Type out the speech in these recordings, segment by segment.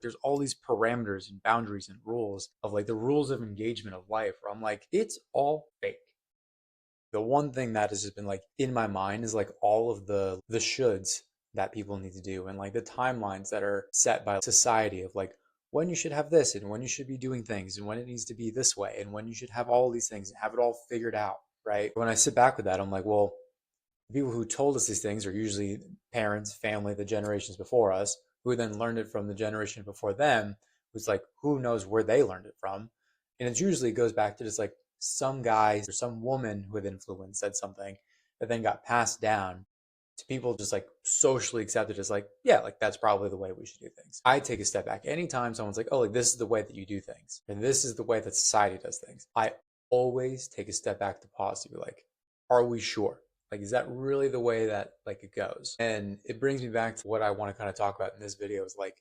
there's all these parameters and boundaries and rules of like the rules of engagement of life where I'm like, it's all fake. The one thing that has just been like in my mind is like all of the shoulds that people need to do and like the timelines that are set by society of like when you should have this and when you should be doing things and when it needs to be this way and when you should have all these things and have it all figured out, right? When I sit back with that, I'm like, well, the people who told us these things are usually parents, family, the generations before us, who then learned it from the generation before them, who's like, who knows where they learned it from. And it usually goes back to just like some guy or some woman with influence said something that then got passed down to people just like socially accepted as like, yeah, like that's probably the way we should do things. I take a step back. Anytime someone's like, oh, like this is the way that you do things, and this is the way that society does things, I always take a step back to pause to be like, are we sure? Like, is that really the way that like it goes? And it brings me back to what I want to kind of talk about in this video is like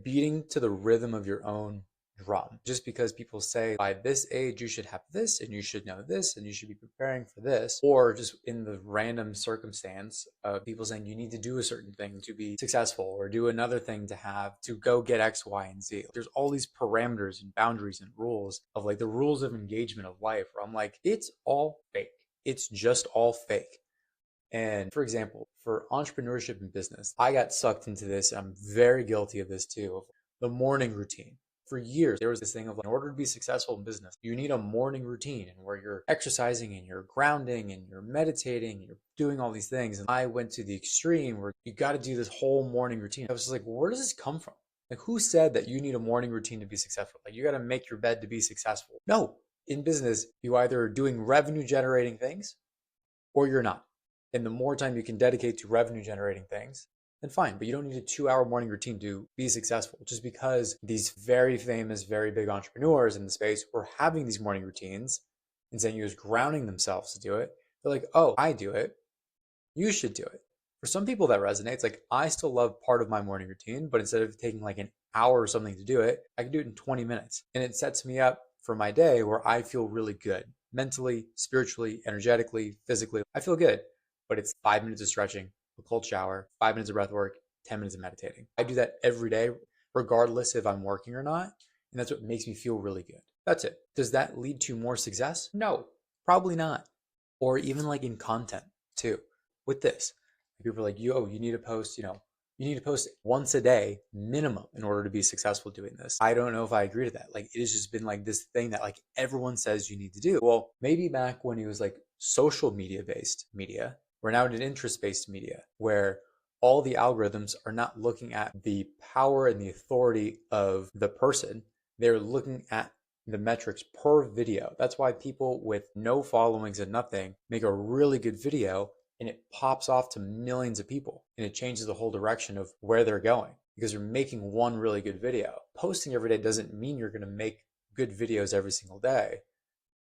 beating to the rhythm of your own drum. Just because people say by this age you should have this and you should know this and you should be preparing for this, or just in the random circumstance of people saying you need to do a certain thing to be successful or do another thing to have to go get X, Y, and Z. There's all these parameters and boundaries and rules of like the rules of engagement of life where I'm like, it's all fake. It's just all fake. And for example, for entrepreneurship and business, I got sucked into this. I'm very guilty of this too, of the morning routine. For years, there was this thing of like, in order to be successful in business, you need a morning routine and where you're exercising and you're grounding and you're meditating and you're doing all these things. And I went to the extreme where you got to do this whole morning routine. I was just like, where does this come from? Like, who said that you need a morning routine to be successful? Like, you got to make your bed to be successful. No, in business, you either are doing revenue generating things or you're not. And the more time you can dedicate to revenue generating things, then fine. But you don't need a 2 hour morning routine to be successful. Just because these very famous, very big entrepreneurs in the space were having these morning routines and saying you was grounding themselves to do it, they're like, oh, I do it. You should do it. For some people that resonates. Like I still love part of my morning routine, but instead of taking like an hour or something to do it, I can do it in 20 minutes. And it sets me up for my day where I feel really good mentally, spiritually, energetically, physically. I feel good, but it's 5 minutes of stretching, a cold shower, 5 minutes of breath work, 10 minutes of meditating. I do that every day, regardless if I'm working or not. And that's what makes me feel really good. That's it. Does that lead to more success? No, probably not. Or even like in content too with this. People are like, yo, you need to post, you need to post once a day minimum in order to be successful doing this. I don't know if I agree to that. Like, it has just been like this thing that like everyone says you need to do. Well, maybe back when it was like social media based media, we're now in an interest based media where all the algorithms are not looking at the power and the authority of the person. They're looking at the metrics per video. That's why people with no followings and nothing make a really good video and it pops off to millions of people and it changes the whole direction of where they're going because you're making one really good video. Posting every day doesn't mean you're going to make good videos every single day.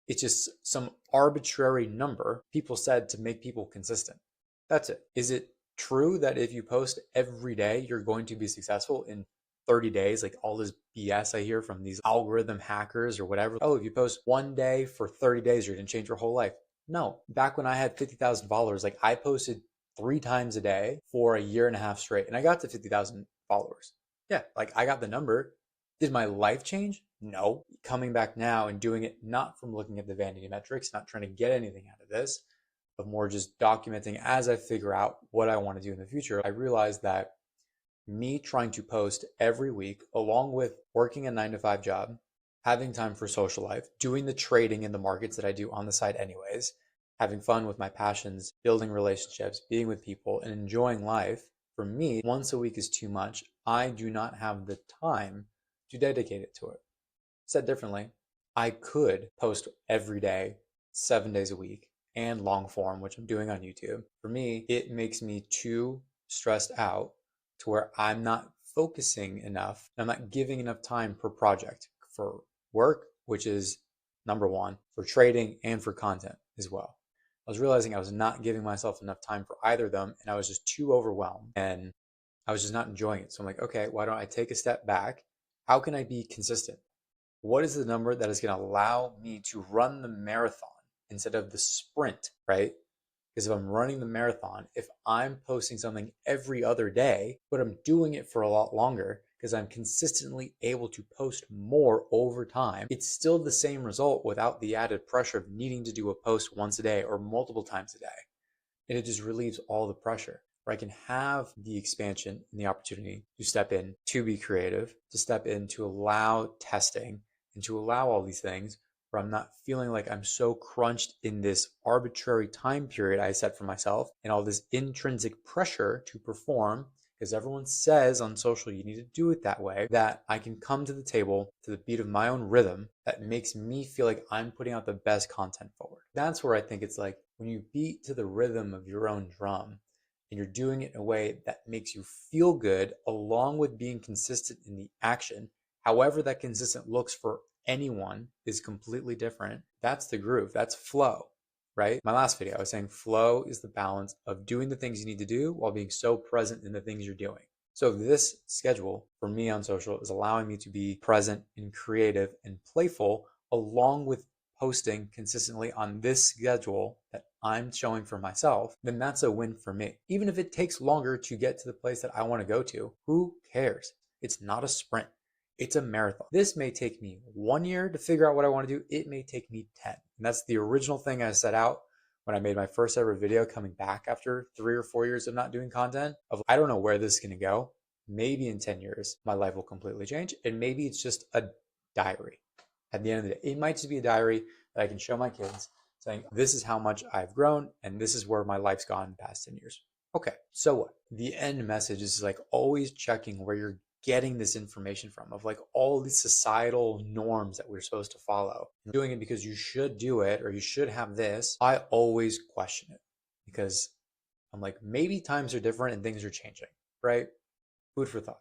It's just some arbitrary number people said to make people consistent. That's it. Is it true that if you post every day, you're going to be successful in 30 days? Like all this BS I hear from these algorithm hackers or whatever. Oh, if you post one day for 30 days, you're going to change your whole life. No, back when I had 50,000 followers, like I posted 3 times a day for a year and a half straight, and I got to 50,000 followers. Yeah, like I got the number. Did my life change? No. Coming back now and doing it not from looking at the vanity metrics, not trying to get anything out of this, but more just documenting as I figure out what I want to do in the future. I realized that me trying to post every week, along with working a 9 to 5 job, having time for social life, doing the trading in the markets that I do on the side anyways, having fun with my passions, building relationships, being with people, and enjoying life, for me, once a week is too much. I do not have the time to dedicate it to it. Said differently, I could post every day, 7 days a week, and long form, which I'm doing on YouTube. For me, it makes me too stressed out to where I'm not focusing enough. I'm not giving enough time per project for work, which is number one, for trading and for content as well. I was realizing I was not giving myself enough time for either of them, and I was just too overwhelmed and I was just not enjoying it. So I'm like, okay, why don't I take a step back? How can I be consistent? What is the number that is going to allow me to run the marathon instead of the sprint, right? Because if I'm running the marathon, if I'm posting something every other day, but I'm doing it for a lot longer, because I'm consistently able to post more over time. It's still the same result without the added pressure of needing to do a post once a day or multiple times a day. And it just relieves all the pressure, where I can have the expansion and the opportunity to step in, to be creative, to step in, to allow testing, and to allow all these things where I'm not feeling like I'm so crunched in this arbitrary time period I set for myself and all this intrinsic pressure to perform because everyone says on social you need to do it that way, that I can come to the table to the beat of my own rhythm that makes me feel like I'm putting out the best content forward. That's where I think it's like when you beat to the rhythm of your own drum and you're doing it in a way that makes you feel good along with being consistent in the action, however that consistent looks for anyone is completely different. That's the groove. That's flow, right? My last video, I was saying flow is the balance of doing the things you need to do while being so present in the things you're doing. So this schedule for me on social is allowing me to be present and creative and playful along with posting consistently on this schedule that I'm showing for myself, then that's a win for me. Even if it takes longer to get to the place that I want to go to, who cares? It's not a sprint. It's a marathon. This may take me 1 year to figure out what I want to do. It may take me 10. And that's the original thing I set out when I made my first ever video coming back after 3 or 4 years of not doing content. I don't know where this is going to go. Maybe in 10 years, my life will completely change. And maybe it's just a diary. At the end of the day, it might just be a diary that I can show my kids saying, this is how much I've grown and this is where my life's gone in the past 10 years. Okay, so what? The end message is like always checking where you're getting this information from, of like all these societal norms that we're supposed to follow. Doing it because you should do it or you should have this. I always question it because I'm like, maybe times are different and things are changing, right? Food for thought.